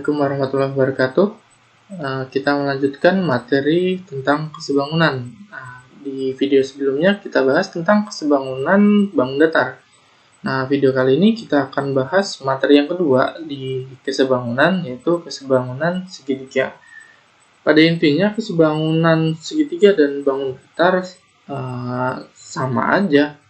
Assalamualaikum warahmatullahi wabarakatuh. Kita melanjutkan materi tentang kesebangunan. Di video sebelumnya kita bahas tentang kesebangunan bangun datar. Nah, video kali ini kita akan bahas materi yang kedua di kesebangunan, yaitu kesebangunan segitiga. Pada intinya, kesebangunan segitiga dan bangun datar sama aja.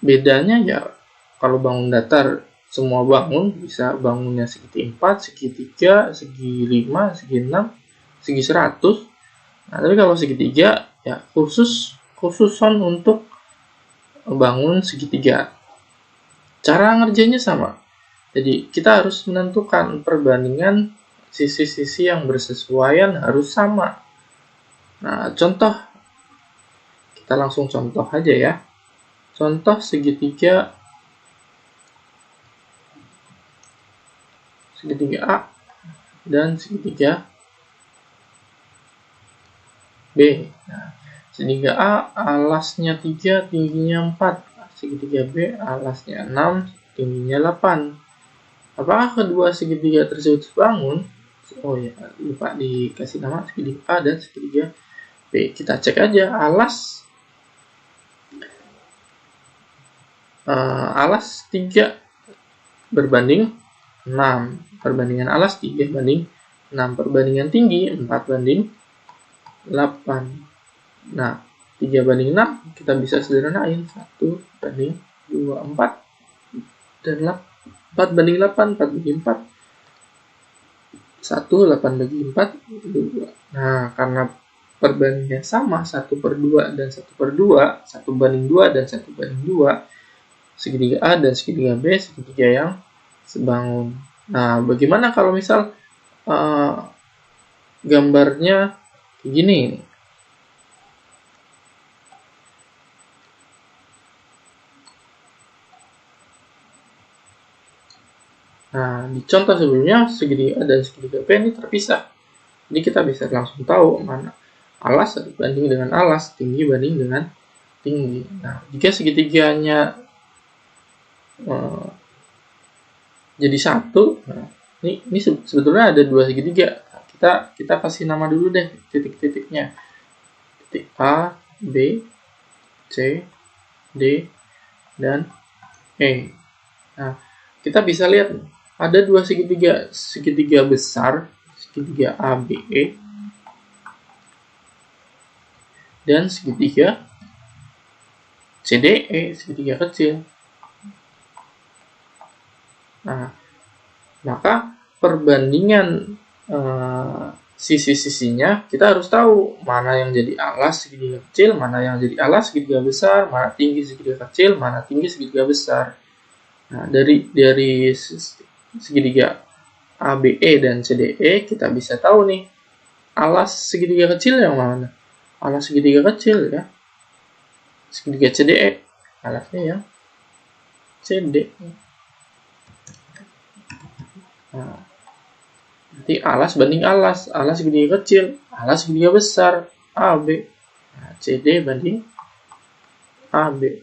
Bedanya ya, kalau bangun datar semua bangun bisa bangunnya segi 4, segi 3, segi 5, segi 6, segi 100. Nah, tapi kalau segitiga ya khususon untuk bangun segitiga. Cara ngerjainnya sama. Jadi kita harus menentukan perbandingan sisi-sisi yang bersesuaian harus sama. Nah, contoh kita langsung contoh aja ya. Contoh segitiga A dan segitiga B. Nah, segitiga A alasnya 3, tingginya 4. Segitiga B alasnya 6, tingginya 8. Apakah kedua segitiga tersebut sebangun? Oh ya, lupa dikasih nama segitiga A dan segitiga B. Kita cek aja alas 3 berbanding 6. Perbandingan alas 3 banding 6. Perbandingan tinggi 4 banding 8. Nah, 3 banding 6 kita bisa sederhanain. 1 banding 2, 4. Dan 4 banding 8, 4 banding 4. 1, 8 bagi 4, 2. Nah, karena perbandingannya sama, 1/2 dan 1/2, 1 banding 2 dan 1 banding 2, segitiga A dan segitiga B segitiga yang sebangun. Nah, bagaimana kalau misal gambarnya kayak gini? Nah, di contoh sebelumnya segitiga A dan segitiga B ini terpisah. Jadi kita bisa langsung tahu mana alas banding dengan alas, tinggi banding dengan tinggi. Nah, jika segitiganya jadi satu, nah, ini sebetulnya ada dua segitiga. Kita kasih nama dulu deh titik-titiknya. Titik A, B, C, D, dan E. Nah, kita bisa lihat ada dua segitiga besar, segitiga ABE, dan segitiga CDE, segitiga kecil. Nah, maka perbandingan sisi-sisinya kita harus tahu mana yang jadi alas segitiga kecil, mana yang jadi alas segitiga besar, mana tinggi segitiga kecil, mana tinggi segitiga besar. Nah, dari segitiga ABE dan CDE kita bisa tahu nih alas segitiga kecil yang mana? Alas segitiga kecil ya. Segitiga CDE alasnya yang CD. Nah, nanti alas banding alas segitiga kecil, alas segitiga besar, AB. Nah, CD banding AB.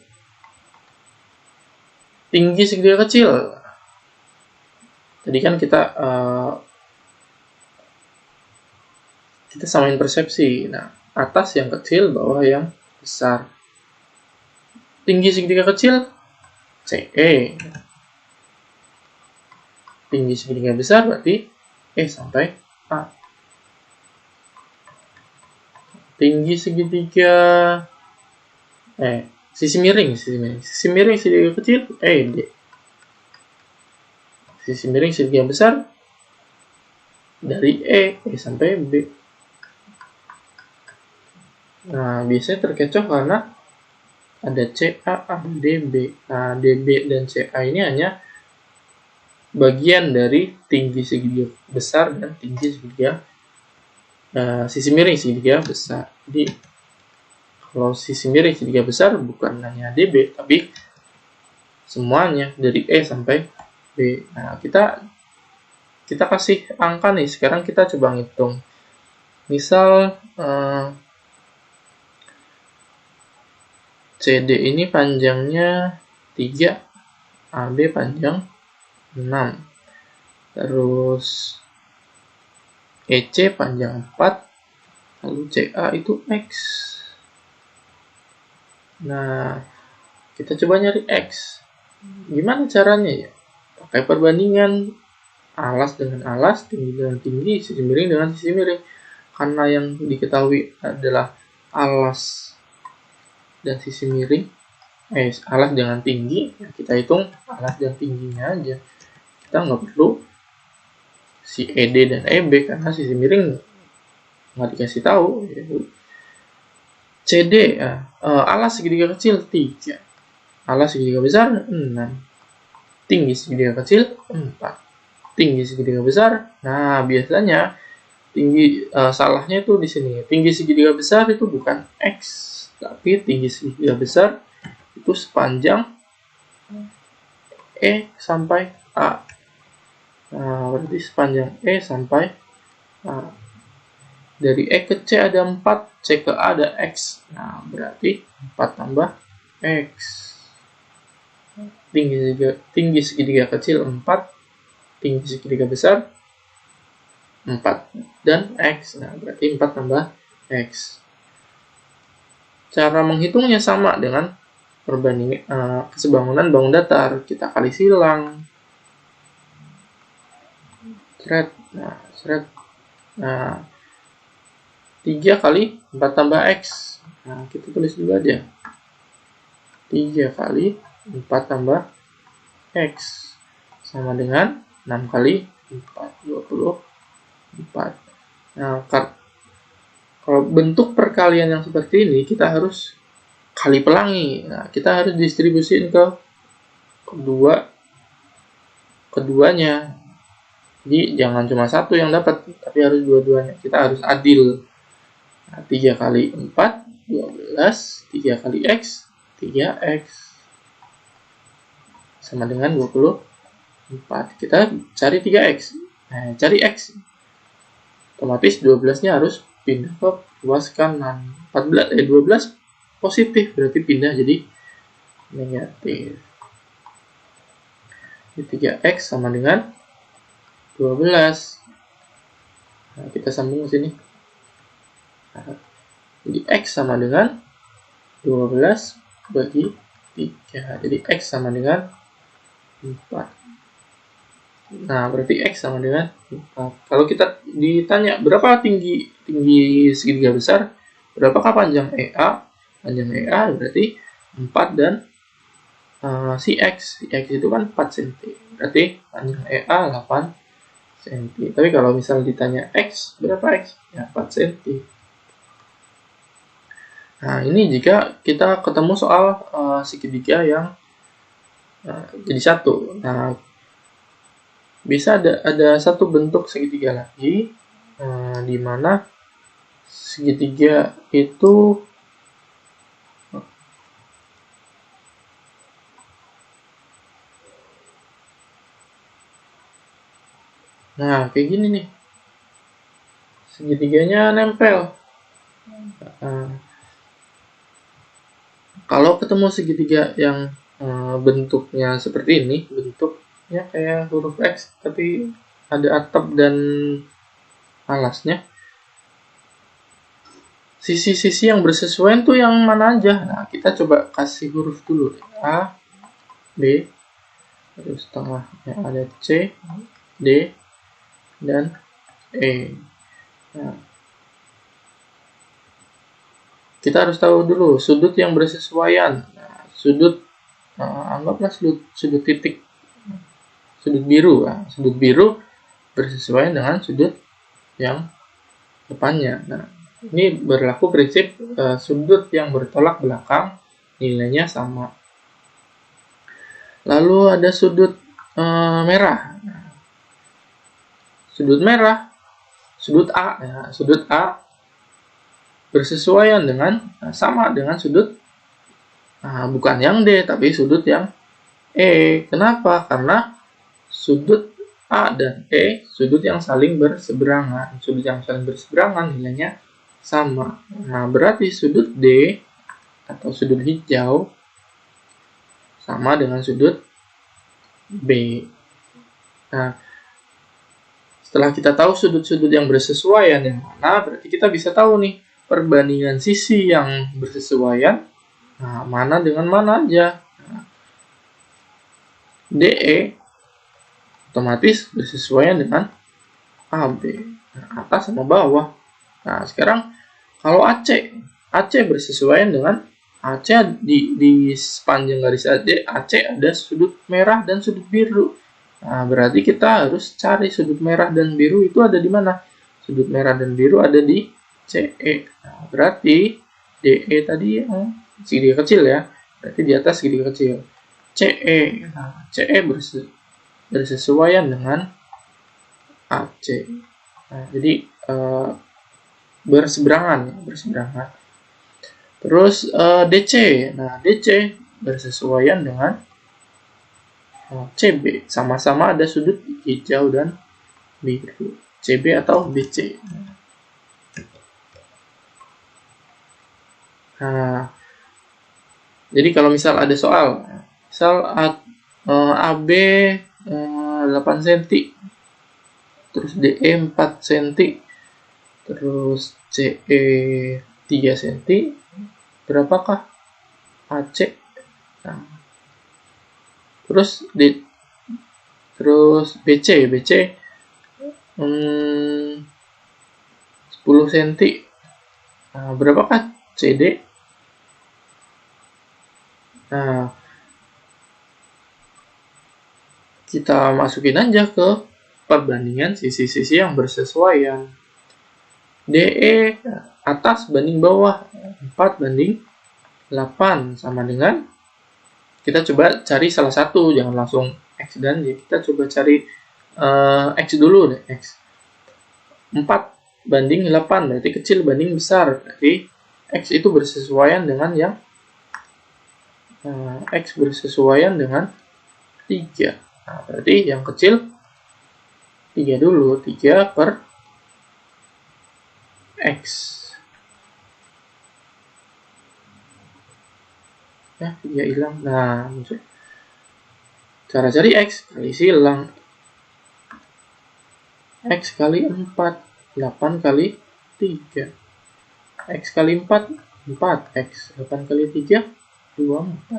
Tinggi segitiga kecil. Tadi kan kita samain persepsi. Nah, atas yang kecil, bawah yang besar. Tinggi segitiga kecil, CE. Tinggi segitiga besar berarti E sampai A. Tinggi segitiga sisi miring segitiga kecil D. Sisi miring segitiga besar dari E sampai B. Nah, biasanya terkecoh karena ada CA, ada DB. Nah, DB dan CA ini hanya bagian dari tinggi segitiga besar dan tinggi segitiga sisi miring segitiga besar. Jadi kalau sisi miring segitiga besar bukan hanya DB tapi semuanya dari E sampai B. Nah, kita kasih angka nih. Sekarang kita coba ngitung. Misal CD ini panjangnya 3, AB panjang 6. terus EC panjang 4, lalu CA itu X. Nah, kita coba nyari X. Gimana caranya ya? Pakai perbandingan alas dengan alas, tinggi dengan tinggi, sisi miring dengan sisi miring. Karena yang diketahui adalah alas dan sisi miring, alas dengan tinggi, ya kita hitung alas dan tingginya aja. Kita nggak perlu si ED dan EB karena sisi miring nggak dikasih tahu. CD, alas segitiga kecil 3, alas segitiga besar 6, tinggi segitiga kecil 4, tinggi segitiga besar. Nah, biasanya tinggi salahnya itu di sini. Tinggi segitiga besar itu bukan X, tapi tinggi segitiga besar itu sepanjang E sampai A. Nah, berarti sepanjang E sampai A. Dari E ke C ada 4, C ke A ada X. Nah, berarti 4 tambah X. Tinggi segitiga kecil 4, tinggi segitiga besar 4, dan X. Nah, berarti 4 tambah X. Cara menghitungnya sama dengan perbandingan kesebangunan bangun datar. Kita kali silang. Nah, 3 kali 4 tambah X. Nah, kita tulis dulu aja. 3 kali 4 tambah X sama dengan 6 kali 4, 24. Nah, kalau bentuk perkalian yang seperti ini, kita harus kali pelangi. Nah, kita harus distribusiin ke keduanya. Jadi jangan cuma satu yang dapat, tapi harus dua-duanya. Kita harus adil. Nah, 3 kali 4, 12. 3 kali X, 3X. Sama dengan 24. Kita cari 3X. Nah, cari X. Otomatis 12-nya harus pindah ke ruas kanan. 12 positif, berarti pindah jadi negatif. Jadi 3X sama dengan 12. Nah, kita sambung ke sini. Nah, jadi X sama dengan 12 bagi 3. Jadi X sama dengan 4. Nah, berarti X sama dengan 4. Kalau kita ditanya berapa tinggi segitiga besar, berapakah panjang EA? Panjang EA berarti 4 dan si X itu kan 4 cm. Berarti panjang EA 8 cm. Tapi kalau misal ditanya X, berapa X? Ya 4 cm. Nah, ini jika kita ketemu soal segitiga yang jadi satu. Nah, bisa ada satu bentuk segitiga lagi, di mana segitiga itu kayak gini nih. Segitiganya nempel. Kalau ketemu segitiga yang bentuknya seperti ini, bentuknya kayak huruf X, tapi ada atap dan alasnya. Sisi-sisi yang bersesuaian tuh yang mana aja? Nah, kita coba kasih huruf dulu. A, B, terus tengahnya ada C, D, dan E. Nah, kita harus tahu dulu sudut yang bersesuaian. Nah, anggaplah sudut titik, sudut biru. Nah, sudut biru bersesuaian dengan sudut yang depannya. Nah, ini berlaku prinsip sudut yang bertolak belakang nilainya sama. Lalu ada sudut merah. Sudut merah, sudut A. Ya, sudut A bersesuaian dengan sama dengan sudut bukan yang D, tapi sudut yang E. Kenapa? Karena sudut A dan E sudut yang saling berseberangan. Sudut yang saling berseberangan nilainya sama. Nah, berarti sudut D atau sudut hijau sama dengan sudut B. Nah, setelah kita tahu sudut-sudut yang bersesuaian yang mana, berarti kita bisa tahu nih perbandingan sisi yang bersesuaian, nah, mana dengan mana aja. Nah, DE otomatis bersesuaian dengan AB, nah, atas sama bawah. Nah, sekarang kalau AC bersesuaian dengan AC di sepanjang garis AC ada sudut merah dan sudut biru. Nah, berarti kita harus cari sudut merah dan biru itu ada di mana? Sudut merah dan biru ada di CE. Nah, berarti DE tadi yang segitiga kecil ya. Berarti di atas segitiga kecil. CE. Nah, CE bersesuaian dengan AC. Nah, jadi berseberangan. Terus DC. Nah, DC bersesuaian dengan CB, sama-sama ada sudut hijau dan biru. CB atau BC. Nah, jadi kalau misal ada soal, misal AB 8 cm, terus DE 4 cm, terus CE 3 cm, berapakah AC? Nah, terus BC 10 cm. Nah, berapakah CD? Nah, kita masukin aja ke perbandingan sisi-sisi yang bersesuaian. DE atas banding bawah 4 banding 8 sama dengan, kita coba cari salah satu, jangan langsung X dan Y. Kita coba cari X dulu deh, X. 4 banding 8, berarti kecil banding besar. Berarti X itu bersesuaian dengan yang X bersesuaian dengan 3. Nah, berarti yang kecil 3 dulu, 3 per X. Ya, 3 hilang. Nah, cara cari X kali silang. X kali 4, 8 kali 3. X kali 4, 4X. 8 kali 3, 24.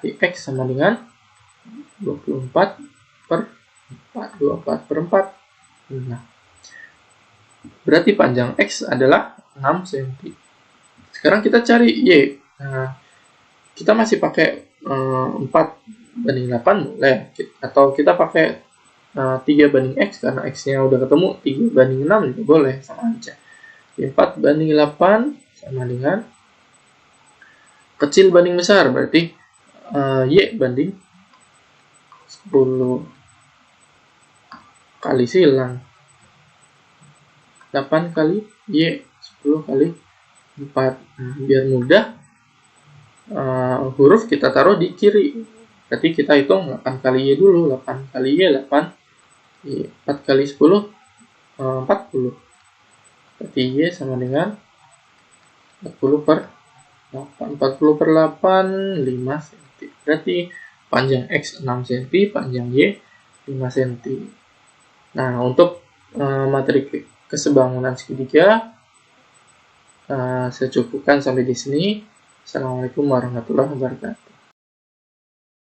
Jadi X sama dengan 24 per 4. 24 per 4. Nah, berarti panjang X adalah 6 cm. Sekarang kita cari Y. Nah, kita masih pakai 4 banding 8 boleh, atau kita pakai 3 banding X karena X-nya udah ketemu, 3 banding 6 juga boleh, sama aja. 4 banding 8 sama dengan kecil banding besar, berarti Y banding 10 kali silang. 8 kali Y, 10 kali 4. Nah, biar mudah, huruf kita taruh di kiri. Berarti kita hitung 8 kali Y dulu. 8 kali Y, 8. Y, 4 kali 10, 40. Berarti Y sama dengan 40 per 8. 40 per 8, 5 cm. Berarti panjang X 6 cm, panjang Y 5 cm. Nah, untuk materi kesebangunan segitiga, saya cukupkan sampai di sini. Assalamualaikum warahmatullahi wabarakatuh.